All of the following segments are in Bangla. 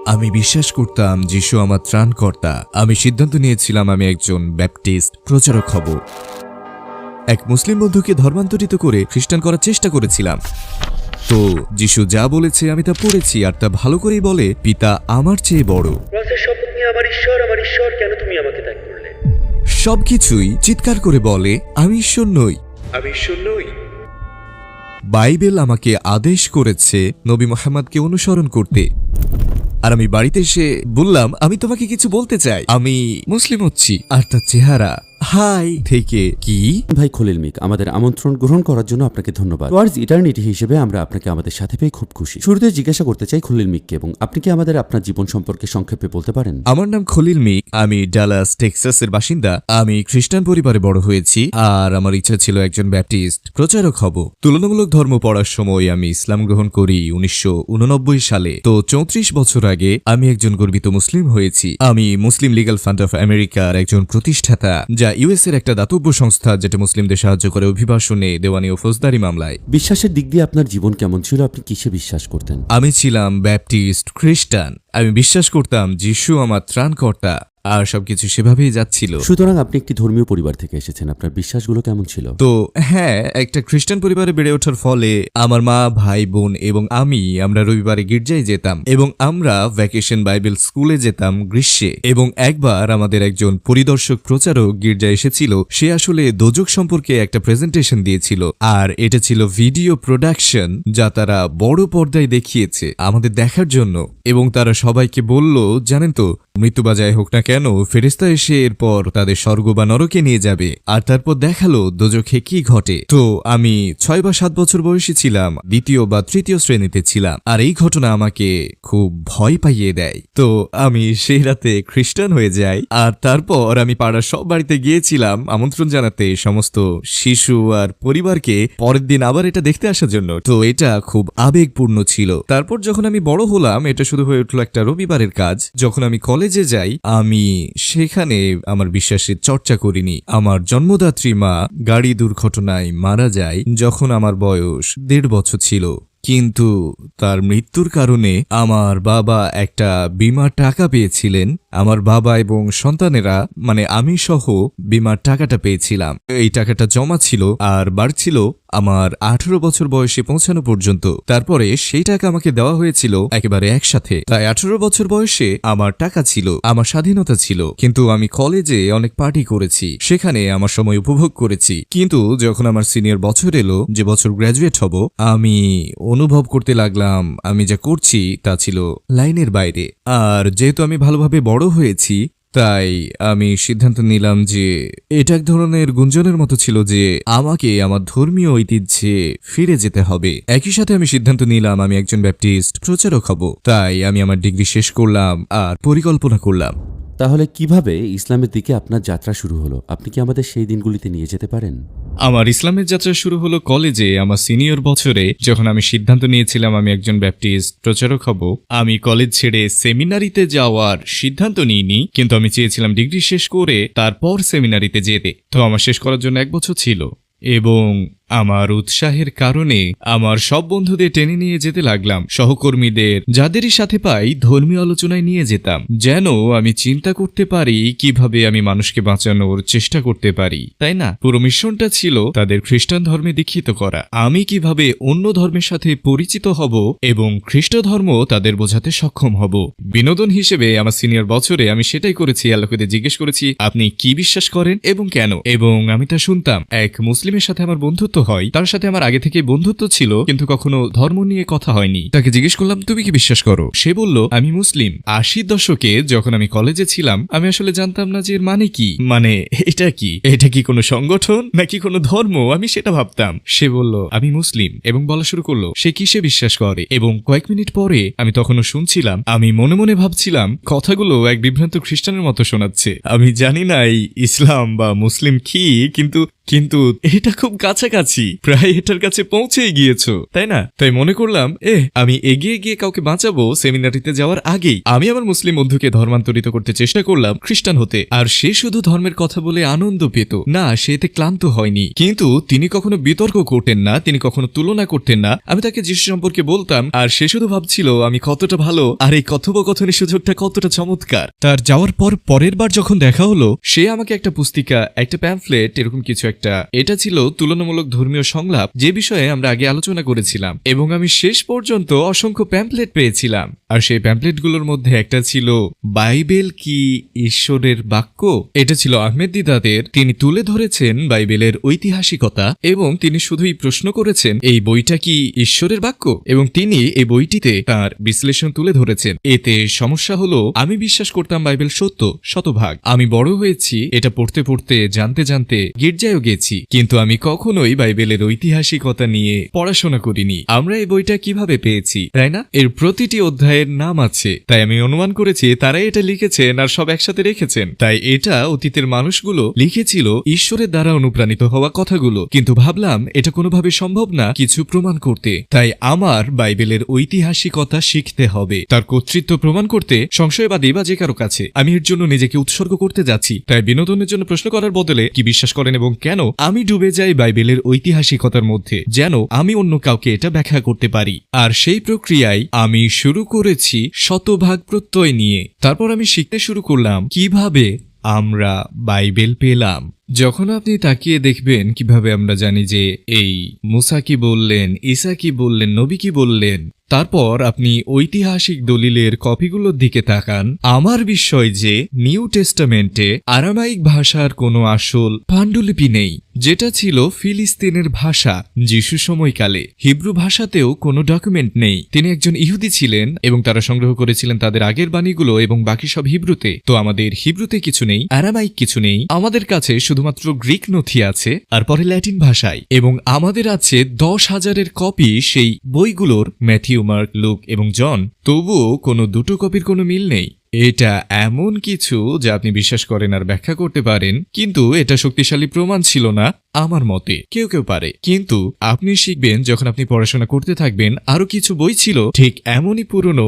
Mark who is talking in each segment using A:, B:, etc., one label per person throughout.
A: আমি বিশ্বাস করতাম যিশু আমার ত্রাণকর্তা। আমি সিদ্ধান্ত নিয়েছিলাম আমি একজন ব্যাপটিস্ট প্রচারক হব। এক মুসলিম বন্ধুকে ধর্মান্তরিত করে খ্রিস্টান করার চেষ্টা করেছিলাম। তো যিশু যা বলেছে আমি তা পড়েছি, আর তা ভালো করেই বলে, পিতা আমার চেয়ে বড়।
B: শপথ নিয়ে আমার ঈশ্বর কেন তুমি আমাকে ত্যাগ করলে?
A: সবকিছুই চিৎকার করে বলে আমি ঈশ্বর নই। বাইবেল আমাকে আদেশ করেছে নবী মুহাম্মদকে অনুসরণ করতে। আর আমি বাড়িতে এসে বললাম আমি তোমাকে কিছু বলতে চাই, আমি মুসলিম হচ্ছি। আর তার চেহারা হাই থেকে কি
C: ভাই খলিল মিক, আমাদের আমন্ত্রণ গ্রহণ করার জন্য আপনাকে ধন্যবাদ। টুয়ার্ডস ইটারনিটি হিসেবে আমরা আপনাকে আমাদের সাথে পেয়ে খুব খুশি। শুরুতে জিজ্ঞাসা করতে চাই খলিল মিককে, এবং আপনি কি আমাদের আপনার জীবন সম্পর্কে সংক্ষেপে বলতে পারেন?
A: আমার নাম খলিল মিক, আমি ডালাস টেক্সাসের বাসিন্দা। আমি খ্রিস্টান পরিবারে বড় হয়েছি, আর আমার ইচ্ছা ছিল একজন ব্যাপটিস্ট প্রচারক হব। তুলনামূলক ধর্ম পড়ার সময় আমি ইসলাম গ্রহণ করি 1989 সালে। তো 34 বছর আগে আমি একজন গর্বিত মুসলিম হয়েছি। আমি মুসলিম লিগ্যাল ফান্ড অফ আমেরিকার একজন প্রতিষ্ঠাতা, যা ইউএস এর একটা দাতব্য সংস্থা যেটা মুসলিমদের সাহায্য করে অভিবাসনে, দেওয়ানি ও ফৌজদারি মামলায়।
C: বিশ্বাসের দিক দিয়ে আপনার জীবন কেমন ছিল? আপনি কিসে বিশ্বাস করতেন?
A: আমি ছিলাম ব্যাপটিস্ট খ্রিস্টান। আমি বিশ্বাস করতাম যিশু আমার ত্রাণকর্তা, আর সবকিছু সেভাবেই যাচ্ছিল।
C: সুতরাং আপনি একটি ধর্মীয় পরিবার থেকে এসেছেন। আপনার বিশ্বাসগুলো কেমন ছিল?
A: তো হ্যাঁ, একটা খ্রিস্টান পরিবারে বেড়ে ওঠার ফলে আমার মা, ভাই, বোন এবং আমরা রবিবারে গির্জায় যেতাম, এবং আমরা ভ্যাকেশন বাইবেল স্কুলে যেতাম গ্রীষ্মে। এবং একবার আমাদের একজন পরিদর্শক প্রচারক গির্জায় এসেছিল। সে আসলে দোজক সম্পর্কে একটা প্রেজেন্টেশন দিয়েছিল, আর এটা ছিল ভিডিও প্রোডাকশন যা তারা বড় পর্দায় দেখিয়েছে আমাদের দেখার জন্য। এবং তারা সবাইকে বলল, জানেন তো, মৃত্যু বা যাই হোক না কেন, ফেরেশতা এসে এরপর তাদের স্বর্গ বা নরকে নিয়ে যাবে। আর তারপর দেখালো দোজখে কি ঘটে। তো আমি 6 বা 7 বছর বয়সী ছিলাম, 2য় বা 3য় শ্রেণীতে ছিলাম, আর এই ঘটনা আমাকে খুব ভয় পাইয়ে দেয়। তো আমি সেই রাতে খ্রিস্টান হয়ে যাই। আর তারপর আমি পাড়ার সব বাড়িতে গিয়েছিলাম আমন্ত্রণ জানাতে সমস্ত শিশু আর পরিবারকে পরের দিন আবার এটা দেখতে আসার জন্য। তো এটা খুব আবেগপূর্ণ ছিল। তারপর যখন আমি বড় হলাম, এটা শুধু হয়ে উঠলো একটা রবিবারের কাজ। যখন আমি কলেজে যাই, আমি সেখানে আমার বিশ্বাসের চর্চা করিনি। আমার জন্মদাত্রী মা গাড়ি দুর্ঘটনায় মারা যায় যখন আমার বয়স 1.5 বছর ছিল। কিন্তু তার মৃত্যুর কারণে আমার বাবা একটা বীমার টাকা পেয়েছিলেন। আমার বাবা এবং সন্তানেরা, মানে আমি সহ, বীমার টাকাটা পেয়েছিলাম। এই টাকাটা জমা ছিল আর বাড়ছিল আমার 18 বছর বয়সে পৌঁছানো পর্যন্ত। তারপরে সেই টাকা আমাকে দেওয়া হয়েছিল একেবারে একসাথে। তাই 18 বছর বয়সে আমার টাকা ছিল, আমার স্বাধীনতা ছিল। কিন্তু আমি কলেজে অনেক পার্টি করেছি, সেখানে আমার সময় উপভোগ করেছি। কিন্তু যখন আমার সিনিয়র বছর এলো, যে বছর গ্র্যাজুয়েট হব, আমি অনুভব করতে লাগলাম আমি যা করছি তা ছিল লাইনের বাইরে। আর যেহেতু আমি ভালোভাবে বড় হয়েছি, তাই আমি সিদ্ধান্ত নিলাম যে এটা এক ধরনের গুঞ্জনের মতো ছিল যে আমাকে আমার ধর্মীয় ঐতিহ্যে ফিরে যেতে হবে। একই সাথে আমি সিদ্ধান্ত নিলাম আমি একজন ব্যাপটিস্ট প্রচারক হব। তাই আমি আমার ডিগ্রি শেষ করলাম আর পরিকল্পনা করলাম।
C: তাহলে কিভাবে ইসলামের দিকে আপনার যাত্রা শুরু হলো? আপনি কি আমাদের সেই দিনগুলিতে নিয়ে যেতে পারেন?
A: আমার ইসলামের যাত্রা শুরু হলো কলেজে, আমার সিনিয়র বছরে, যখন আমি সিদ্ধান্ত নিয়েছিলাম আমি একজন ব্যাপটিস্ট প্রচারক হব। আমি কলেজ ছেড়ে সেমিনারিতে যাওয়ার সিদ্ধান্ত নিইনি, কিন্তু আমি চেয়েছিলাম ডিগ্রি শেষ করে তারপর সেমিনারিতে যেতে। তো আমার শেষ করার জন্য 1 বছর ছিল, এবং আমার উৎসাহের কারণে আমার সব বন্ধুদের টেনে নিয়ে যেতে লাগলাম। সহকর্মীদের যাদেরই সাথে পাই ধর্মীয় আলোচনায় নিয়ে যেতাম, যেন আমি চিন্তা করতে পারি কিভাবে আমি মানুষকে বাঁচানোর চেষ্টা করতে পারি, তাই না? পুরো মিশনটা ছিল তাদের খ্রিস্টান ধর্মে দীক্ষিত করা। আমি কিভাবে অন্য ধর্মের সাথে পরিচিত হব এবং খ্রিস্ট ধর্ম তাদের বোঝাতে সক্ষম হব। বিনোদন হিসেবে আমার সিনিয়র বছরে আমি সেটাই করেছি। আল্লাহকে জিজ্ঞেস করেছি আপনি কি বিশ্বাস করেন এবং কেন, এবং আমি তা শুনতাম। এক মুসলিমের সাথে আমার বন্ধুত্ব হয়, তার সাথে আমার আগে থেকে বন্ধুত্ব ছিল, কিন্তু কখনো ধর্ম নিয়ে কথা হয়নি। তাকে জিজ্ঞেস করলাম তুমি কি বিশ্বাস করো? সে বলল আমি মুসলিম। 80 দশকে যখন আমি কলেজে ছিলাম, আমি আসলে জানতাম না যে এর মানে কি, মানে এটা কি, এটা কি কোনো সংগঠন নাকি কোনো ধর্ম, আমি সেটা ভাবতাম। সে বলল আমি মুসলিম এবং বলা শুরু করলো সে কিসে বিশ্বাস করে। এবং কয়েক মিনিট পরে আমি তখনও শুনছিলাম, আমি মনে মনে ভাবছিলাম কথাগুলো এক বিভ্রান্ত খ্রিস্টানের মতো শোনাচ্ছে। আমি জানি না এই ইসলাম বা মুসলিম কি, কিন্তু কিন্তু এটা খুব কাছাকাছি, প্রায় এটার কাছে পৌঁছেই গিয়েছো, তাই না? তাই মনে করলাম আমি এগিয়ে গিয়ে কাউকে বাঁচাবো সেমিনারিতে যাওয়ার আগেই। আমি আমার মুসলিম বন্ধুকে ধর্মান্তরিত করতে চেষ্টা করলাম খ্রিস্টান হতে, আর সে শুধু ধর্মের কথা বলে আনন্দ পেত না, সে এতে ক্লান্ত হয়নি। কিন্তু তিনি কখনো বিতর্ক করতেন না, তিনি কখনো তুলনা করতেন না। আমি তাকে যিশু সম্পর্কে বলতাম আর সে শুধু ভাবছিল আমি কতটা ভালো আর এই কথোপকথনের সুযোগটা কতটা চমৎকার। তার যাওয়ার পর পরের বার যখন দেখা হলো, সে আমাকে একটা পুস্তিকা, একটা প্যাম্ফলেট, এরকম কিছু একটা, এটা ছিল তুলনামূলক ধর্মীয় সংলাপ যে বিষয়ে আমরা আগে আলোচনা করেছিলাম, এবং আমি শেষ পর্যন্ত অসংখ্য প্যাম্ফলেট পেয়েছিলাম। আর সেই প্যাম্ফলেটগুলোর মধ্যে একটা ছিল বাইবেল কি ঈশ্বরের বাক্য। এটা ছিল আহমেদ দিদাতের। তিনি তুলে ধরেছেন বাইবেলের ঐতিহাসিকতা এবং তিনি শুধুই প্রশ্ন করেছেন এই বইটা কি ঈশ্বরের বাক্য, এবং তিনি এই বইটিতে তার বিশ্লেষণ তুলে ধরেছেন। এতে সমস্যা হলো আমি বিশ্বাস করতাম বাইবেল সত্য শতভাগ। আমি বড় হয়েছি এটা পড়তে পড়তে, জানতে জানতে গির্জায়ও গেছি, কিন্তু আমি কখনোই বাইবেলের ঐতিহাসিকতা নিয়ে পড়াশোনা করিনি। আমরা এই বইটা কিভাবে পেয়েছি, তাই না? এর প্রতিটি অধ্যায়ের নাম আছে, তাই আমি অনুমান করেছি তারাই এটা লিখেছেন আর সব একসাথে রেখেছেন। তাই এটা অতীতের মানুষগুলো লিখেছিল ঈশ্বরের দ্বারা অনুপ্রাণিত হওয়া কথাগুলো, কিন্তু ভাবলাম এটা কোনোভাবে সম্ভব না কিছু প্রমাণ করতে। তাই আমার বাইবেলের ঐতিহাসিকতা শিখতে হবে, তার কর্তৃত্ব প্রমাণ করতে সংশয়বাদী বা যে কারো কাছে আমি এর জন্য নিজেকে উৎসর্গ করতে যাচ্ছি। তাই বিনোদনের জন্য প্রশ্ন করার বদলে কি বিশ্বাস করেন এবং কেন আমি ডুবে যাই বাইবেলের ঐতিহাসিকতার মধ্যে, যেন আমি অন্য কাউকে এটা ব্যাখ্যা করতে পারি। আর সেই প্রক্রিয়ায় আমি শুরু করেছি শতভাগ প্রত্যয় নিয়ে। তারপর আমি শিখতে শুরু করলাম কিভাবে আমরা বাইবেল পেলাম। যখন আপনি তাকিয়ে দেখবেন কিভাবে আমরা জানি যে এই মুসা কি বললেন, ঈসা কি বললেন, নবী কি বললেন, তারপর আপনি ঐতিহাসিক দলিলের কপিগুলোর দিকে তাকান, আমার বিষয় যে নিউ টেস্টামেন্টে আরামাইক ভাষার কোনো আসল পাণ্ডুলিপি নেই, যেটা ছিল ফিলিস্তিনের ভাষা যিশু সময়কালে। হিব্রু ভাষাতেও কোনো ডকুমেন্ট নেই। তিনি একজন ইহুদি ছিলেন এবং তারা সংগ্রহ করেছিলেন তাদের আগের বাণীগুলো এবং বাকি সব হিব্রুতে। তো আমাদের হিব্রুতে কিছু নেই, আরামাইক কিছু নেই, আমাদের কাছে শুধুমাত্র গ্রিক নথি আছে আর পরে ল্যাটিন ভাষায়, এবং আমাদের আছে 10,000-এর কপি সেই বইগুলোর, ম্যাথিউ, মার্ক, লুক এবং জন। তবুও কোনো দুটো কপির কোনো মিল নেই। এটা এমন কিছু যা আপনি বিশ্বাস করেন আর ব্যাখ্যা করতে পারেন, কিন্তু এটা শক্তিশালী প্রমাণ ছিল না আমার মতে। কেউ কেউ পারে, কিন্তু আপনি শিখবেন যখন আপনি পড়াশোনা করতে থাকবেন। আরো কিছু বই ছিল ঠিক এমনই পুরনো,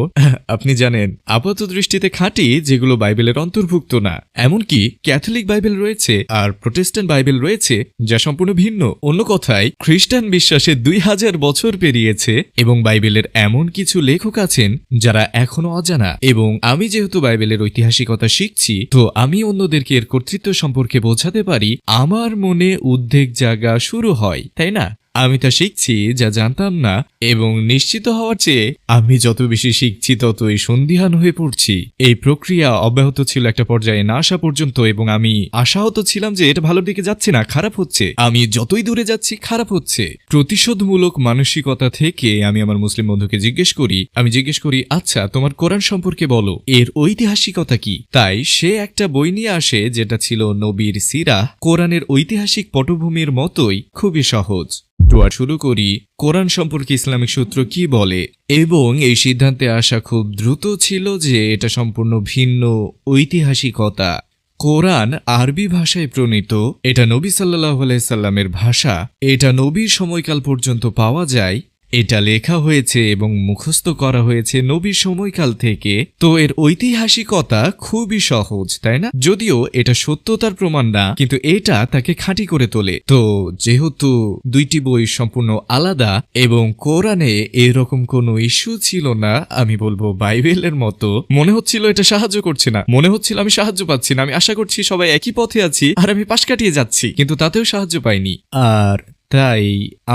A: আপনি জানেন, আপাত দৃষ্টিতে খাঁটি, যেগুলো বাইবেলের অন্তর্ভুক্ত না। এমনকি ক্যাথলিক বাইবেল রয়েছে আর প্রোটেস্ট্যান্ট বাইবেল রয়েছে যা সম্পূর্ণ ভিন্ন। অন্য কথায় খ্রিস্টান বিশ্বাসে 2000 বছর পেরিয়েছে এবং বাইবেলের এমন কিছু লেখক আছেন যারা এখনো অজানা। এবং আমি যেহেতু বাইবেলের ঐতিহাসিকতা শিখছি, তো আমি অন্যদেরকে এর কর্তৃত্ব সম্পর্কে বোঝাতে পারি, আমার মনে উদ্বেগ জাগা শুরু হয়, তাই না? আমি তা শিখছি যা জানতাম না, এবং নিশ্চিত হওয়ার চেয়ে আমি যত বেশি শিখছি ততই সন্দিহান হয়ে পড়ছি। এই প্রক্রিয়া অব্যাহত ছিল একটা পর্যায়ে না আসা পর্যন্ত, এবং আমি আশাহত ছিলাম যে এটা ভালোর দিকে যাচ্ছে না, খারাপ হচ্ছে। আমি যতই দূরে যাচ্ছি খারাপ হচ্ছে। প্রতিশোধমূলক মানসিকতা থেকে আমি আমার মুসলিম বন্ধুকে জিজ্ঞেস করি আচ্ছা তোমার কোরআন সম্পর্কে বলো, এর ঐতিহাসিকতা কি? তাই সে একটা বই নিয়ে আসে যেটা ছিল নবীর সিরা, কোরআনের ঐতিহাসিক পটভূমির মতোই, খুবই সহজ। শুরু করি কোরআন সম্পর্কে ইসলামিক সূত্র কি বলে, এবং এই সিদ্ধান্তে আসা খুব দ্রুত ছিল যে এটা সম্পূর্ণ ভিন্ন ঐতিহাসিকতা। কোরআন আরবি ভাষায় প্রণীত, এটা নবী সাল্লাল্লাহু আলাইহি সাল্লামের ভাষা, এটা নবীর সময়কাল পর্যন্ত পাওয়া যায়, এটা লেখা হয়েছে এবং মুখস্থ করা হয়েছে নবীর সময়কাল থেকে। তো এর ঐতিহাসিকতা খুবই সহজ, তাই না? যদিও এটা সত্যতার প্রমাণ না, কিন্তু এটা তাকে খাঁটি করে তোলে। তো যেহেতু দুইটি বই সম্পূর্ণ আলাদা এবং কোরআনে এরকম কোনো ইস্যু ছিল না, আমি বলবো বাইবেলের মতো, মনে হচ্ছিল এটা সাহায্য করছে না, মনে হচ্ছিল আমি সাহায্য পাচ্ছি না। আমি আশা করছি সবাই একই পথে আছি আর আমি পাশ কাটিয়ে যাচ্ছি, কিন্তু তাতেও সাহায্য পাইনি। আর তাই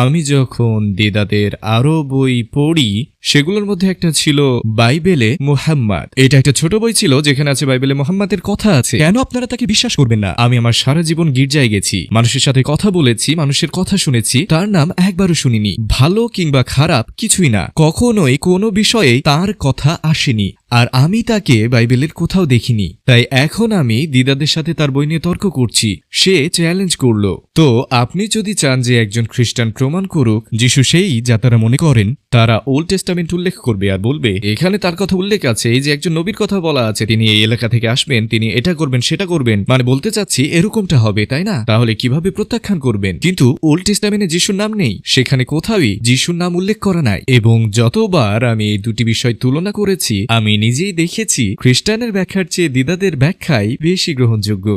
A: আমি যখন দিদাদের আরো বই পড়ি, সেগুলোর মধ্যে একটা ছিল বাইবেলে মুহাম্মদ। এটা একটা ছোট বই ছিল যেখানে আছে বাইবেলে মুহাম্মাদের কথা আছে। কেন আপনারা তাকে বিশ্বাস করবেন না? আমি আমার সারা জীবন গির্জায় গেছি, মানুষের সাথে কথা বলেছি, মানুষের কথা শুনেছি, তার নাম একবারও শুনিনি। ভালো কিংবা খারাপ কিছুই না, কখনোই কোনো বিষয়ে তার কথা আসেনি, আর আমি তাকে বাইবেলের কোথাও দেখিনি। তাই এখন আমি দিদাদের সাথে তার বই নিয়ে তর্ক করছি। সে চ্যালেঞ্জ করলো। তো আপনি যদি চান যে এক একজন খ্রিস্টান প্রমাণ করুক যিশু সেই যা তারা মনে করেন। তারা ওল্ড টেস্টামেন্ট উল্লেখ করবে আর বলবে এখানে তার কথা উল্লেখ আছে, এই যে একজন নবীর কথা বলা আছে, তিনি এই এলাকা থেকে আসবেন, তিনি এটা করবেন সেটা করবেন, মানে বলতে চাচ্ছি এরকমটা হবে, তাই না? তাহলে কিভাবে প্রত্যাখ্যান করবেন? কিন্তু ওল্ড টেস্টামেন্টে যিশুর নাম নেই, সেখানে কোথাওই যিশুর নাম উল্লেখ করা নাই। এবং যতবার আমি এই দুটি বিষয় তুলনা করেছি, আমি নিজেই দেখেছি খ্রিস্টানের ব্যাখ্যার চেয়ে দিদাদের ব্যাখ্যাই বেশি গ্রহণযোগ্য।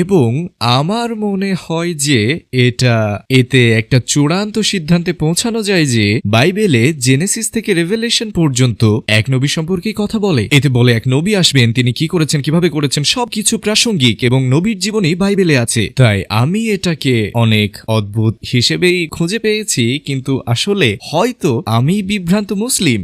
A: এবং আমার মনে হয় যে এতে একটা চূড়ান্ত সিদ্ধান্তে পৌঁছানো যায় যে বাইবেলে জেনেসিস থেকে রেভেলেশন পর্যন্ত এক নবী সম্পর্কেই কথা বলে। এতে বলে এক নবী আসবেন, তিনি কি করেছেন, কিভাবে করেছেন, সবকিছু প্রাসঙ্গিক এবং নবীর জীবনী বাইবেলে আছে। তাই আমি এটাকে অনেক অদ্ভুত হিসেবেই খুঁজে পেয়েছি, কিন্তু আসলে হয়তো আমি বিভ্রান্ত মুসলিম।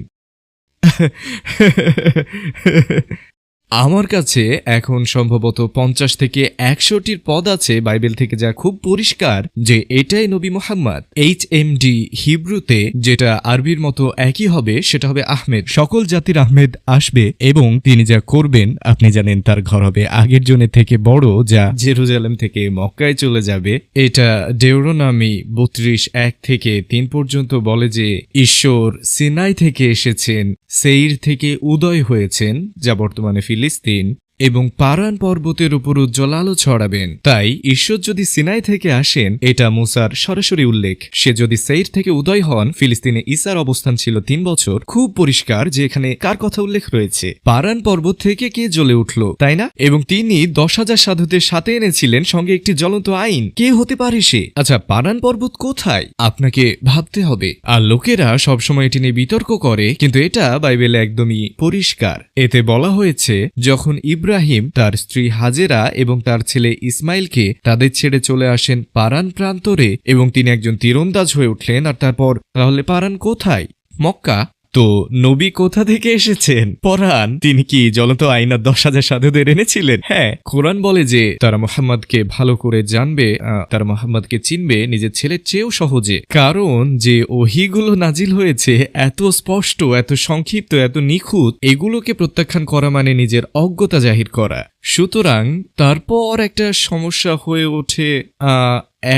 A: আমার কাছে এখন সম্ভবত 50 থেকে 100টির পদ আছে বাইবেল থেকে, যা খুব পরিষ্কার যে এটাই নবী মুহাম্মদ। HMD হিব্রুতে, যেটা আরবির মতো একই হবে, সেটা হবে আহমেদ। সকল জাতির আহমেদ আসবে এবং তিনি যা করবেন আপনি জানেন, তার ঘর হবে আগের জনের থেকে বড়, যা জেরুজালেম থেকে মক্কায় চলে যাবে। এটা ডেউরোনমি 32:1-3 পর্যন্ত বলে যে ঈশ্বর সিনাই থেকে এসেছেন, সেইর থেকে উদয় হয়েছেন, যা বর্তমানে ফিলিস্তিন, এবং পারান পর্বতের উপর উজ্জ্বল আলো ছড়াবেন। তাই ঈশ্বর যদি সিনাই থেকে আসেন, এটা মুসার সরাসরি উল্লেখ। সে যদি সেইর থেকে উদয় হন, ফিলিস্তিনে ঈসার অবস্থান ছিল 3 বছর। খুব পরিষ্কার যে এখানে কার কথা উল্লেখ রয়েছে। পারান পর্বত থেকে কে জ্বলে উঠল, তাই না? এবং তিনি 10,000 সাধুদের সাথে এনেছিলেন, সঙ্গে একটি জ্বলন্ত আইন। কে হতে পারে সে? আচ্ছা, পারান পর্বত কোথায়? আপনাকে ভাবতে হবে। আর লোকেরা সবসময় এটি নিয়ে বিতর্ক করে, কিন্তু এটা বাইবেলে একদমই পরিষ্কার। এতে বলা হয়েছে যখন ইব্রাহিম তার স্ত্রী হাজেরা এবং তার ছেলে ইসমাইলকে তাদের ছেড়ে চলে আসেন পারান প্রান্তরে, এবং তিনি একজন তীরন্দাজ হয়ে উঠলেন। আর তারপর তাহলে পারান কোথায়? মক্কা। তো নবী কোথা থেকে এসেছেন? পরান। তিনি কি জ্বলন্ত আইনার 10,000 সাধুদের এনেছিলেন? হ্যাঁ, কোরআন বলে যে তারা মুহাম্মদকে ভালো করে জানবে, তারা মুহাম্মদকে চিনবে নিজের ছেলের চেয়েও সহজে। কারণ যে ওহীগুলো নাজিল হয়েছে এত স্পষ্ট, এত সংক্ষিপ্ত, এত নিখুঁত, এগুলোকে প্রত্যাখ্যান করা মানে নিজের অজ্ঞতা জাহির করা। সুতরাং তারপর একটা সমস্যা হয়ে ওঠে,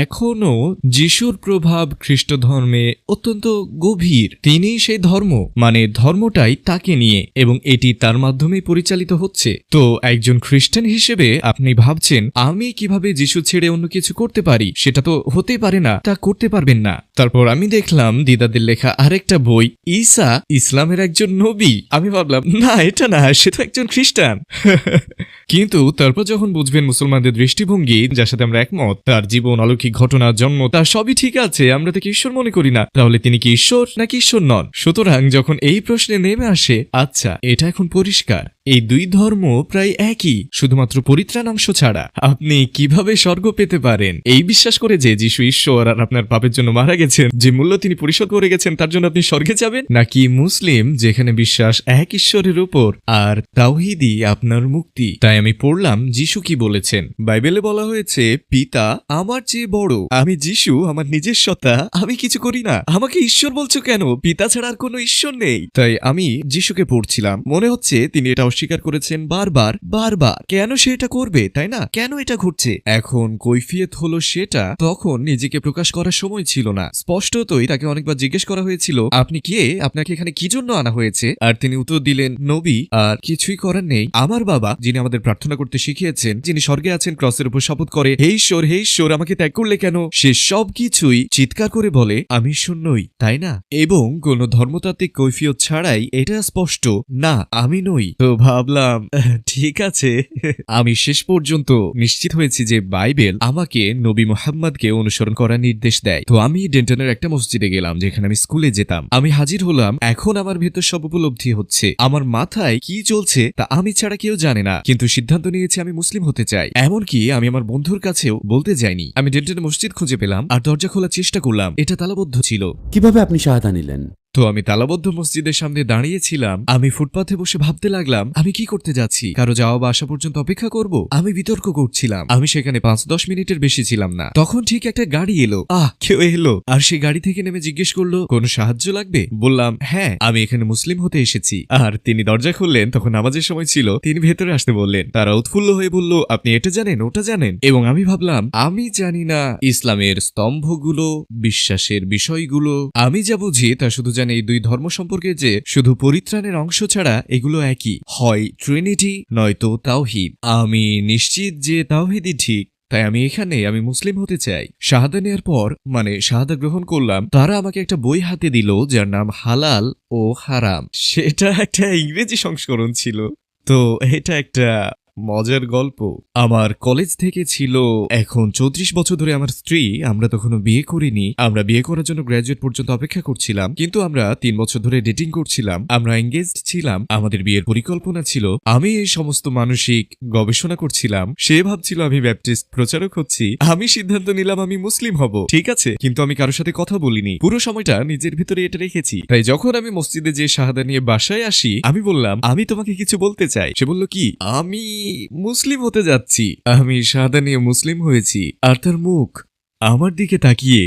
A: এখনো যিশুর প্রভাব খ্রিস্ট ধর্মে অত্যন্ত গভীর। তিনি সেই ধর্ম, মানে ধর্মটাই তাকে নিয়ে, এবং এটি তার মাধ্যমেই পরিচালিত হচ্ছে। তো একজন খ্রিস্টান হিসেবে আপনি ভাবছেন আমি কিভাবে যিশু ছেড়ে অন্য কিছু করতে পারি? সেটা তো হতে পারে না, তা করতে পারবেন না। তারপর আমি দেখলাম দিদাদের লেখা আরেকটা বই, ঈসা ইসলামের একজন নবী। আমি ভাবলাম না, এটা না, সে তো একজন খ্রিস্টান। কিন্তু তারপর যখন বুঝবেন মুসলমানদের দৃষ্টিভঙ্গি, যার সাথে আমরা একমত, তার জীবন, অলৌকিক ঘটনা, জন্ম, তার সবই ঠিক আছে, আমরা তাকে ঈশ্বর মনে করি না, তাহলে তিনি কি ঈশ্বর নাকি ঈশ্বর নন? সুতরাং যখন এই প্রশ্নে নেমে আসে, আচ্ছা এটা এখন পরিষ্কার, এই দুই ধর্ম প্রায় একই, শুধুমাত্র পরিত্রাণাংশ ছাড়া। আপনি কিভাবে স্বর্গ পেতে পারেন এই বিশ্বাস করে যে যিশু ঈশ্বর আর আপনার পাপের জন্য মারা গেছেন, যে মূল্য তিনি পরিশোধ করে গেছেন, তার জন্য আপনি স্বর্গে যাবেন? নাকি মুসলিম, যেখানে বিশ্বাস এক ঈশ্বরের উপর আর তাওহীদই আপনার মুক্তি? তাই আমি পড়লাম যিশু কি বলেছেন। বাইবেলে বলা হয়েছে, পিতা আমার চেয়ে বড়, আমি যিশু আমার নিজের সত্তা, আমি কিছু করি না, আমাকে ঈশ্বর বলছো কেন? পিতা ছাড়া আর কোনো ঈশ্বর নেই। তাই আমি যিশুকে পড়ছিলাম, মনে হচ্ছে তিনি এটা অস্বীকার করেছেন বারবার বারবার। কেন সে এটা করবে, তাই না? কেন এটা ঘটছে? এখন কৈফিয়ত হলো সেটা তখন নিজেকে প্রকাশ করার সময় ছিল না। স্পষ্টতই তাকে অনেকবার জিজ্ঞেস করা হয়েছিল, আপনি কে? আপনাকে এখানে কি জন্য আনা হয়েছে? আর তিনি উত্তর দিলেন, নবী। আর কিছুই করার নেই। আমার বাবা, যিনি আমাদের প্রার্থনা করতে শিখিয়েছেন, যিনি স্বর্গে আছেন, ক্রসের উপর শপথ করে, হে ঈশ্বর, হে ঈশ্বর, আমাকে ত্যাগ করলে কেন? সে সবকিছুই চিৎকার করে বলে, আমি ঈশ্বর নই, তাই না? এবং কোন ধর্মতাত্ত্বিক কৈফিয়ত ছাড়াই এটা স্পষ্ট, না আমি নই। তো ভাবলাম ঠিক আছে। আমি শেষ পর্যন্ত নিশ্চিত হয়েছি যে বাইবেল আমাকে নবী মুহাম্মদকে অনুসরণ করার নির্দেশ দেয়। তো আমি ডেন্টনের একটা মসজিদে গেলাম, যেখানে আমি স্কুলে যেতাম। আমি হাজির হলাম। এখন আমার ভেতর সব উপলব্ধি হচ্ছে। আমার মাথায় কি চলছে তা আমি ছাড়া কেউ জানে না, কিন্তু সিদ্ধান্ত নিয়েছি আমি মুসলিম হতে চাই। এমনকি আমি আমার বন্ধুর কাছেও বলতে যাইনি। আমি ডেন্টনের মসজিদ খুঁজে পেলাম আর দরজা খোলার চেষ্টা করলাম, এটা তালাবদ্ধ ছিল।
C: কিভাবে আপনি শাহাদা নিলেন?
A: তো আমি তালাবদ্ধ মসজিদের সামনে দাঁড়িয়েছিলাম। আমি ফুটপাথে বসে ভাবতে লাগলাম আমি কি করতে যাচ্ছি, কারো যাওয়া বা আসা পর্যন্ত অপেক্ষা করব। আমি বিতর্ক করছিলাম। আমি সেখানে 5-10 মিনিটের বেশি ছিলাম না। তখন ঠিক একটা গাড়ি এলো। কেউ এলো আর সেই গাড়ি থেকে নেমে জিজ্ঞেস করলো কোনো সাহায্য লাগবে। বললাম হ্যাঁ, আমি এখানে মুসলিম হতে এসেছি। আর তিনি দরজা খুললেন, তখন নামাজের সময় ছিল। তিনি ভেতরে আসতে বললেন। তারা উৎফুল্ল হয়ে বলল আপনি এটা জানেন ওটা জানেন। এবং আমি ভাবলাম আমি জানি না ইসলামের স্তম্ভগুলো, বিশ্বাসের বিষয়গুলো। আমি যা বুঝি তা শুধু জানি এই দুই ধর্ম সম্পর্কে যে শুধু পরিত্রাণের অংশ ছাড়া এগুলো একই, হয় ট্রিনিটি নয়তো তাওহীদ। আমি নিশ্চিত যে তাওহীদই ঠিক। তাই আমি মুসলিম হতে চাই। শাহাদা নেওয়ার পর শাহাদা গ্রহণ করলাম। তারা আমাকে একটা বই হাতে দিল যার নাম হালাল ও হারাম। সেটা একটা ইংরেজি সংস্করণ ছিল। তো এটা একটা মজার গল্প। আমার কলেজ থেকে ছিল। এখন 34 বছর ধরে আমার স্ত্রী, আমরা তখনো বিয়ে করিনি। আমরা বিয়ে করার জন্য গ্র্যাজুয়েট পর্যন্ত অপেক্ষা করছিলাম, কিন্তু আমরা 3 বছর ধরে ডেটিং করছিলাম। আমরা এঙ্গেজড ছিলাম, আমাদের বিয়ের পরিকল্পনা ছিল। আমি এই সমস্ত মানসিক গবেষণা করছিলাম। সে ভাবছিল আমি ব্যাপটিস্ট প্রচারক হচ্ছি। আমি সিদ্ধান্ত নিলাম আমি মুসলিম হব, ঠিক আছে, কিন্তু আমি কারোর সাথে কথা বলিনি। পুরো সময়টা নিজের ভিতরে এটা রেখেছি। তাই যখন আমি মসজিদে যে শাহাদা নিয়ে বাসায় আসি, আমি বললাম আমি তোমাকে কিছু বলতে চাই। সে বলল কি? আমি মুসলিম হতে যাচ্ছি। আমি শাহাদা নিয়ে মুসলিম হয়েছি। আর তার মুখ আমার দিকে তাকিয়ে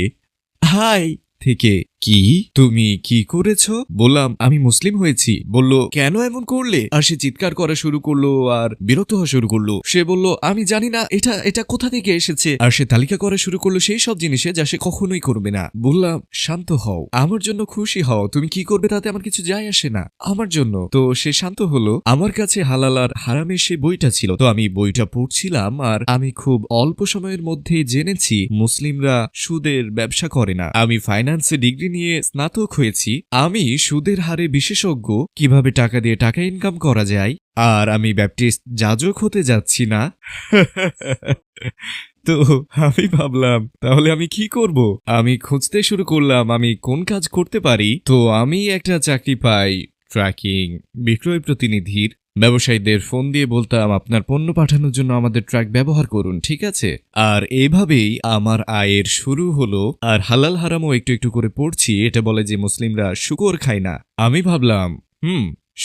A: হাই থেকে কি তুমি কি করেছো? বললাম আমি মুসলিম হয়েছি। বলল কেন এমন করলে? আর সে চিৎকার করা শুরু করলো আর বিরক্ত হওয়া শুরু করলো। সে বলল আমি জানি না এটা কোথা থেকে এসেছে। আর সে তালিকা করা শুরু করলো সেই সব জিনিসে যা সে কখনোই করবে না। বললাম শান্ত হও, আমার জন্য খুশি হও, তুমি কি করবে তাতে আমার কিছু যায় আসে না, আমার জন্য। তো সে শান্ত হলো। আমার কাছে হালাল আর হারামের সেই বইটা ছিল। তো আমি বইটা পড়ছিলাম আর আমি খুব অল্প সময়ের মধ্যে জেনেছি মুসলিমরা সুদের ব্যবসা করে না। আমি ফাইন্যান্সে ডিগ্রি নিয়ে স্নাতক হয়েছি। আমি সুদের হারে বিশেষজ্ঞ, কিভাবে টাকা দিয়ে টাকা ইনকাম করা যায়। আর আমি ব্যাপটিস্ট যাজক হতে যাচ্ছি না। তো আমি ভাবলাম তাহলে আমি কি করব? আমি খুঁজতে শুরু করলাম আমি কোন কাজ করতে পারি। তো আমি একটা চাকরি পাই ট্র্যাকিং বিক্রয় প্রতিনিধির। ব্যবসায়ীদের ফোন দিয়ে বলতাম আপনার পণ্য পাঠানোর জন্য আমাদের ট্রাক ব্যবহার করুন, ঠিক আছে। আর এভাবেই আমার আয়ের শুরু হলো। আর হালাল হারামও একটু একটু করে পড়ছি। এটা বলে যে মুসলিমরা শুকর খায় না। আমি ভাবলাম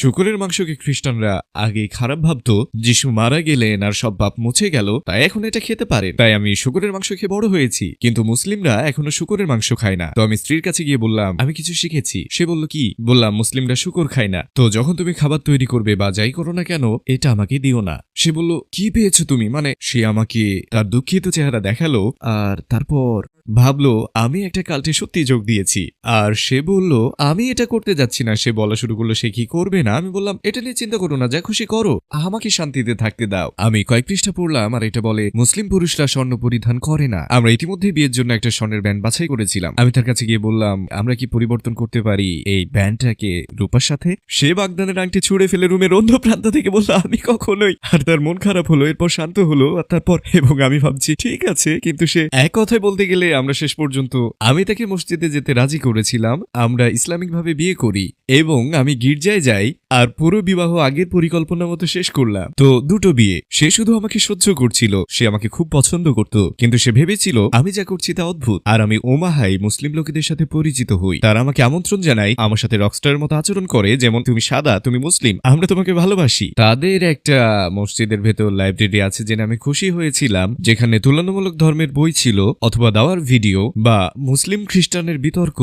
A: শুকরের মাংসকে খ্রিস্টানরা আগে খারাপ ভাবতো। যিশু মারা গেলেন আর সব পাপ মুছে গেল, তাই এখন এটা খেতে পারে। তাই আমি শুকরের মাংস খেয়ে বড় হয়েছি। কিন্তু মুসলিমরা এখনো শুকরের মাংস খায় না। তো আমি স্ত্রীর কাছে গিয়ে বললাম আমি কিছু শিখেছি। সে বলল কি? বললাম মুসলিমরা শুকর খায় না। তো যখন তুমি খাবার তৈরি করবে বা যাই করো না কেন, এটা আমাকে দিও না। সে বলল কি পেয়েছো তুমি? সে আমাকে তার দুঃখিত চেহারা দেখালো আর তারপর ভাবলো আমি একটা কাল্টে সত্যি যোগ দিয়েছি। আর সে বলল আমি এটা করতে যাচ্ছি না। সে বলা শুরু করলো সে কি করবে না। আমি বললাম এটা নিয়ে চিন্তা করো না, যা খুশি করো, আমাকে শান্তিতে থাকতে দাও। আমি কয়েক পৃষ্ঠা পড়লাম আর এটা বলে মুসলিম পুরুষরা স্বর্ণ পরিধান করে না। আমরা ইতিমধ্যে বিয়ের জন্য একটা স্বর্ণের ব্যান্ড বাছাই করেছিলাম। আমি তার কাছে গিয়ে বললাম আমরা কি পরিবর্তন করতে পারি এই ব্যান্ডটাকে রূপার সাথে? সে বাগদানের আংটি ছুঁড়ে ফেলে রুমের অন্য প্রান্ত থেকে বলল আমি কখনোই। আর তার মন খারাপ হলো। এরপর শান্ত হলো। আর তারপর এবং আমি ভাবছি ঠিক আছে, কিন্তু সে এক কথায় বলতে গেলে আমরা শেষ পর্যন্ত আমি তাকে মসজিদে যেতে রাজি করেছিলাম। আমরা ইসলামিকভাবে বিয়ে করি এবং আমি গির্জায় যাই। আর পুরো বিবাহ আগের পরিকল্পনা মতো শেষ করলাম। তো দুটো বিয়ে। সে শুধু আমাকে সহ্য করছিল। সে আমাকে খুব পছন্দ করত, কিন্তু সে ভেবেছিল আমি যা করছি তা অদ্ভুত। আর আমি ওমাহাই মুসলিম লোকেদের সাথে পরিচিত হই। তারা আমাকে আমন্ত্রণ জানায়, আমার সাথে রকস্টারের মতো আচরণ করে, যেমন তুমি সাদা, তুমি মুসলিম, আমরা তোমাকে ভালোবাসি। তাদের একটা মসজিদের ভেতর লাইব্রেরি আছে জেনে আমি খুশি হয়েছিলাম, যেখানে তুলনামূলক ধর্মের বই ছিল অথবা দাওয়ার ভিডিও বা মুসলিম খ্রিস্টানের বিতর্ক,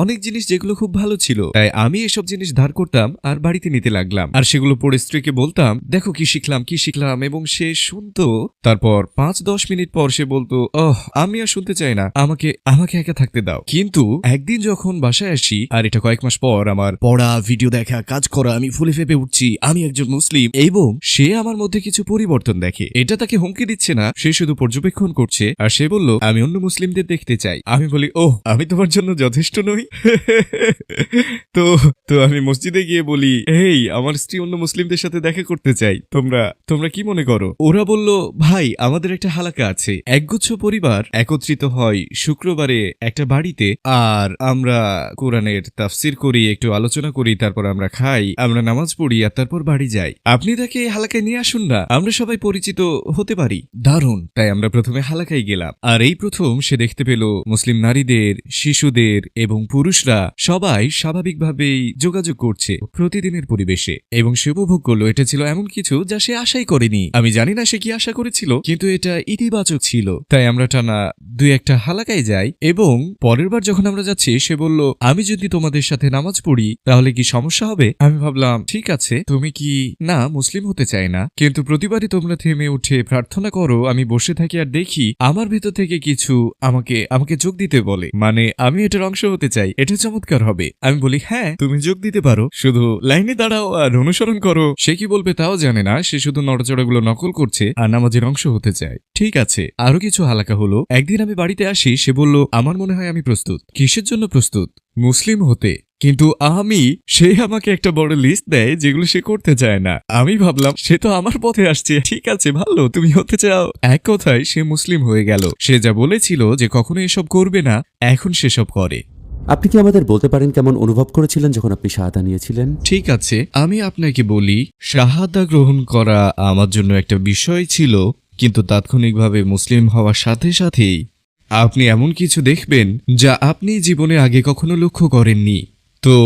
A: অনেক জিনিস যেগুলো খুব ভালো ছিল। তাই আমি এসব জিনিস ধার করতাম আর বাড়িতে নিতে লাগলাম। আর সেগুলো পড়ে স্ত্রীকে বলতাম দেখো কি শিখলাম, এবং সে শুনতো। তারপর 5-10 মিনিট পর সে বলতো আমি আর শুনতে চাই না, আমাকে একা থাকতে দাও। কিন্তু একদিন যখন বাসায় আসি, আর এটা কয়েক মাস পর, আমার পড়া, ভিডিও দেখা, কাজ করা, আমি ফুলে ফেপে উঠছি, আমি একজন মুসলিম, এবং সে আমার মধ্যে কিছু পরিবর্তন দেখে। এটা তাকে হুমকি দিচ্ছে না, সে শুধু পর্যবেক্ষণ করছে। আর সে বলল আমি অন্য মুসলিমদের দেখতে চাই। আমি বলি আমি তোমার জন্য যথেষ্ট নই। তো আমি মসজিদে গিয়ে বলি বলি, এই আমার স্ত্রী অন্য মুসলিমদের সাথে দেখা করতে চাই, তোমরা কি মনে করো? ওরা বলল, ভাই আমাদের একটা হালাকা আছে, একগুচ্ছ পরিবার একত্রিত হয় শুক্রবারে একটা বাড়িতে, আর আমরা কোরআনের তাফসির করি, একটু আলোচনা করি, তারপর আমরা খাই, আমরা নামাজ পড়ি, আর তারপর বাড়ি যাই। আপনি তাকে হালাকায় নিয়ে আসুন না, আমরা সবাই পরিচিত হতে পারি। দারুণ। তাই আমরা প্রথমে হালাকায় গেলাম, আর এই প্রথম সে দেখতে পেল মুসলিম নারীদের, শিশুদের এবং পুরুষরা সবাই স্বাভাবিকভাবেই যোগাযোগ করছে প্রতিদিনের পরিবেশে, এবং সে উপভোগ করলো। এটা ছিল এমন কিছু যা সে আশাই করেনি। আমি জানি না সে কি আশা করেছিল, কিন্তু এটা ইতিবাচক ছিল। তাই আমরা টানা 2-1টা হালাকায় যাই, এবং পরের বার যখন আমরা যাচ্ছি সে বলল, আমি যদি তোমাদের সাথে নামাজ পড়ি তাহলে কি সমস্যা হবে? আমি ভাবলাম, ঠিক আছে, তুমি কি না মুসলিম হতে চাই না, কিন্তু প্রতিবারই তোমরা থেমে উঠে প্রার্থনা করো, আমি বসে থাকি আর দেখি আমার ভেতর থেকে কিছু আমাকে যোগ দিতে বলে, মানে আমি এটার অংশ হতে চাই, এটা চমৎকার হবে। আমি বলি, হ্যাঁ তুমি যোগ দিতে পারো, শুধু লাইনে দাঁড়াও আর অনুসরণ করো। সে কি বলবে তাও জানে না, সে শুধু নড়াচড়াগুলো নকল করছে আর নামাজের অংশ হতে চায়। ঠিক আছে, আরো কিছু হালাকা হলো। একদিন আমি বাড়িতে আসি, সে বলল, আমার মনে হয় আমি প্রস্তুত। কিসের জন্য প্রস্তুত? মুসলিম হতে। কিন্তু সে আমাকে একটা বড় লিস্ট দেয় যেগুলো সে করতে চায় না। আমি ভাবলাম সে তো আমার পথে আসছে, ঠিক আছে ভালো, তুমি হতে চাও। এক কথায় সে মুসলিম হয়ে গেল। সে যা বলেছিল যে কখনো এসব করবে না, এখন সেসব করে।
C: আপনি কি আমাদের বলতে পারেন কেমন অনুভব করেছিলেন যখন আপনি শাহাদা নিয়েছিলেন?
A: ঠিক আছে, আমি আপনাকে বলি, শাহাদা গ্রহণ করা আমার জন্য একটা বিষয় ছিল, কিন্তু তাৎক্ষণিকভাবে মুসলিম হওয়ার সাথে সাথেই আপনি এমন কিছু দেখবেন যা আপনি জীবনে আগে কখনো লক্ষ্য করেননি। তো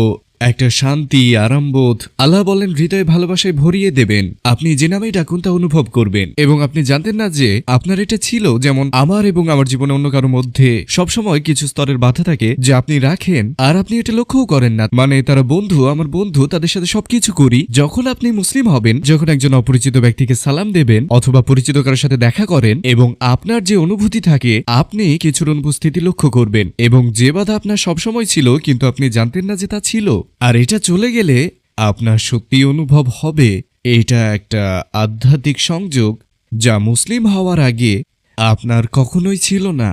A: একটা শান্তি, আরামবোধ, আল্লাহ বলেন হৃদয়ে ভালোবাসায় ভরিয়ে দেবেন। আপনি যে নামেই ডাকুন তা অনুভব করবেন, এবং আপনি জানতেন না যে আপনার এটা ছিল। যেমন আমার এবং আমার জীবনে অন্য কারোর মধ্যে সবসময় কিছু স্তরের বাধা থাকে যে আপনি রাখেন, আর আপনি এটা লক্ষ্যও করেন না। মানে তারা বন্ধু, আমার বন্ধু, তাদের সাথে সবকিছু করি। যখন আপনি মুসলিম হবেন, যখন একজন অপরিচিত ব্যক্তিকে সালাম দেবেন অথবা পরিচিত কারোর সাথে দেখা করেন, এবং আপনার যে অনুভূতি থাকে, আপনি কিছুর অনুপস্থিতি লক্ষ্য করবেন, এবং যে বাধা আপনার সবসময় ছিল কিন্তু আপনি জানতেন না যে তা ছিল, আর এটা চলে গেলে আপনার সত্যি অনুভব হবে এটা একটা আধ্যাত্মিক সংযোগ যা মুসলিম হওয়ার আগে আপনার কখনোই ছিল না।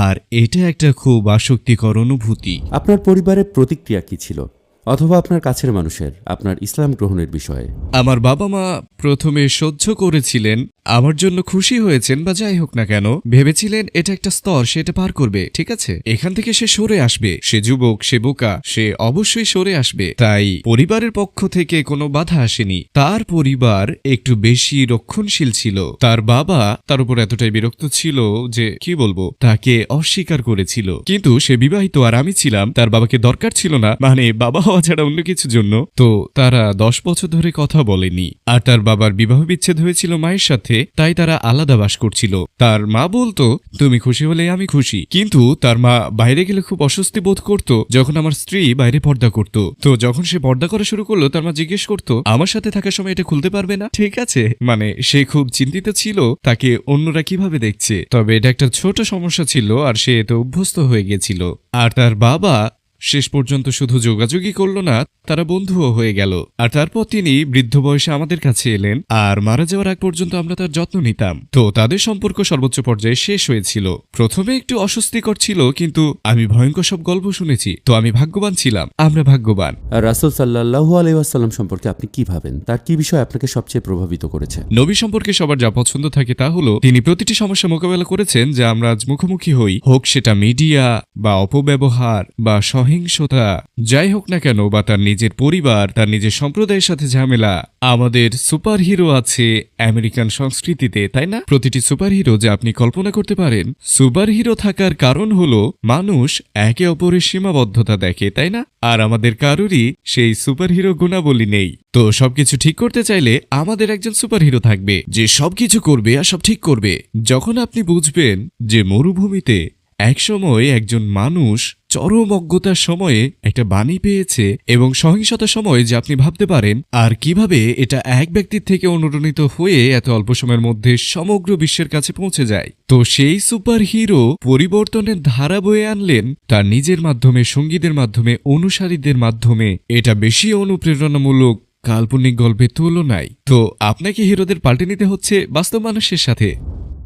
A: আর এটা একটা খুব আসক্তিকর অনুভূতি।
C: আপনার পরিবারের প্রতিক্রিয়া কি ছিল, অথবা আপনার কাছের মানুষের আপনার ইসলাম গ্রহণের বিষয়ে?
A: আমার বাবা মা প্রথমে সহ্য করেছিলেন, আমার জন্য খুশি হয়েছেন, বা যাই হোক না কেন, ভেবেছিলেন এটা একটা স্তর, সে এটা পার করবে, ঠিক আছে, এখান থেকে সে সরে আসবে, সে যুবক, সে বোকা, সে অবশ্যই সরে আসবে। তাই পরিবারের পক্ষ থেকে কোনো বাধা আসেনি। তার পরিবার একটু বেশি রক্ষণশীল ছিল। তার বাবা তার উপর এতটাই বিরক্ত ছিল যে কি বলবো, তাকে অস্বীকার করেছিল। কিন্তু সে বিবাহিত আর আমি ছিলাম, তার বাবাকে দরকার ছিল না, মানে বাবা হওয়া ছাড়া অন্য কিছুর জন্য। তো তারা 10 বছর ধরে কথা বলেনি। আর তার বাবার বিবাহ বিচ্ছেদ হয়েছিল মায়ের সাথে, তাই তারা আলাদা বাস করছিল। তার মা বলতো, তুমি খুশি হলে আমি খুশি, কিন্তু তার মা বাইরে গেলে খুব অস্বস্তি বোধ করত যখন আমার স্ত্রী বাইরে পর্দা করত। তো যখন সে পর্দা করা শুরু করলো, তার মা জিজ্ঞেস করতো, আমার সাথে থাকার সময় এটা খুলতে পারবে না, ঠিক আছে? মানে সে খুব চিন্তিত ছিল তাকে অন্যরা কিভাবে দেখছে। তবে এটা একটা ছোট সমস্যা ছিল, আর সে এতে অভ্যস্ত হয়ে গেছিল। আর তার বাবা শেষ পর্যন্ত শুধু যোগাযোগই করল না, তারা বন্ধুও হয়ে গেল। আর তারপর তিনি বৃদ্ধ বয়সে আমাদের কাছে এলেন, আর মারা যাওয়ার আগ পর্যন্ত আমরা তার যত্ন নিতাম। তো তাদের সম্পর্ক সর্বোচ্চ পর্যায়ে শেষ হয়েছিল। প্রথমে একটু অস্বস্তিকর ছিল, কিন্তু আমি ভয়ঙ্কর সব গল্প শুনেছি, তো আমি ভাগ্যবান ছিলাম, আমরা ভাগ্যবান।
C: আর রাসূল সাল্লাল্লাহু আলাইহি ওয়াসাল্লাম সম্পর্কে আপনি কি ভাবেন? তার কি বিষয় আপনাকে সবচেয়ে প্রভাবিত করেছে?
A: নবী সম্পর্কে সবার যা পছন্দ থাকে তা হলো তিনি প্রতিটি সমস্যা মোকাবেলা করেছেন যা আমরা আজ মুখোমুখি হই, হোক সেটা মিডিয়া বা অপব্যবহার বা সহিংসতা, যাই হোক না কেন, বা তার নিজের পরিবার, তার নিজের সম্প্রদায়ের সাথে ঝামেলা। আমাদের সুপার হিরো আছে আমেরিকান সংস্কৃতিতে, তাই না? প্রতিটি সুপার হিরো যা আপনি কল্পনা করতে পারেন। সুপার হিরো থাকার কারণ হলো মানুষ একে অপরের সীমাবদ্ধতা দেখে, তাই না? আর আমাদের কারোরই সেই সুপার হিরো গুণাবলী নেই। তো সবকিছু ঠিক করতে চাইলে আমাদের একজন সুপার হিরো থাকবে যে সবকিছু করবে আর সব ঠিক করবে। যখন আপনি বুঝবেন যে মরুভূমিতে একসময় একজন মানুষ চরম অজ্ঞতার সময়ে একটা বাণী পেয়েছে, এবং সহিংসতার সময় যে আপনি ভাবতে পারেন, আর কিভাবে এটা এক ব্যক্তির থেকে অনুরণিত হয়ে এত অল্প সময়ের মধ্যে সমগ্র বিশ্বের কাছে পৌঁছে যায়। তো সেই সুপার হিরো পরিবর্তনের ধারা বয়ে আনলেন তার নিজের মাধ্যমে, সঙ্গীদের মাধ্যমে, অনুসারীদের মাধ্যমে। এটা বেশি অনুপ্রেরণামূলক কাল্পনিক গল্পের তুলনায়। তো আপনাকে হিরোদের পাল্টে নিতে হচ্ছে বাস্তব মানুষের সাথে।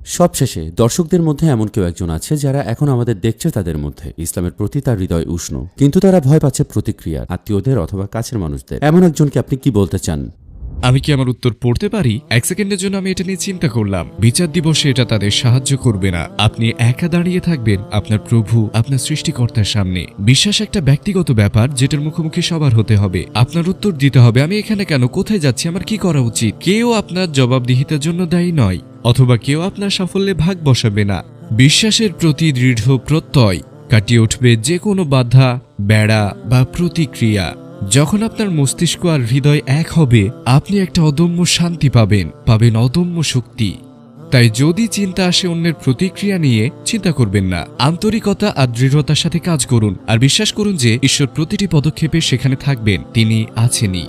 C: সবশেষে দর্শকদের মধ্যে এমন কেউ একজন আছে যারা এখন আমাদের দেখছে, তাদের মধ্যে ইসলামের প্রতি তার হৃদয় উষ্ণ, কিন্তু তারা ভয় পাচ্ছে প্রতিক্রিয়া, আত্মীয়দের অথবা কাছের মানুষদের। এমন একজনকে আপনি কি বলতে চান?
A: আমি কি আমার উত্তর পড়তে পারি? এক সেকেন্ডের জন্য আমি এটা নিয়ে চিন্তা করলাম। বিচার দিবসে এটা তাদের সাহায্য করবে না। আপনি একা দাঁড়িয়ে থাকবেন আপনার প্রভু, আপনার সৃষ্টিকর্তার সামনে। বিশ্বাস একটা ব্যক্তিগত ব্যাপার যেটার মুখোমুখি সবার হতে হবে। আপনার উত্তর দিতে হবে, আমি এখানে কেন, কোথায় যাচ্ছি, আমার কি করা উচিত। কেউ আপনার জবাবদিহিতার জন্য দায়ী নয়, অথবা কেউ আপনার সাফল্যে ভাগ বসাবে না। বিশ্বাসের প্রতি দৃঢ় প্রত্যয় কাটিয়ে উঠবে যে কোনো বাধা, বেড়া বা প্রতিক্রিয়া। যখন আপনার মস্তিষ্ক আর হৃদয় এক হবে, আপনি একটা অদম্য শান্তি পাবেন অদম্য শক্তি। তাই যদি চিন্তা আসে অন্যের প্রতিক্রিয়া নিয়ে, চিন্তা করবেন না। আন্তরিকতা আর দৃঢ়তার সাথে কাজ করুন, আর বিশ্বাস করুন যে ঈশ্বর প্রতিটি পদক্ষেপে সেখানে থাকবেন, তিনি আছেনই।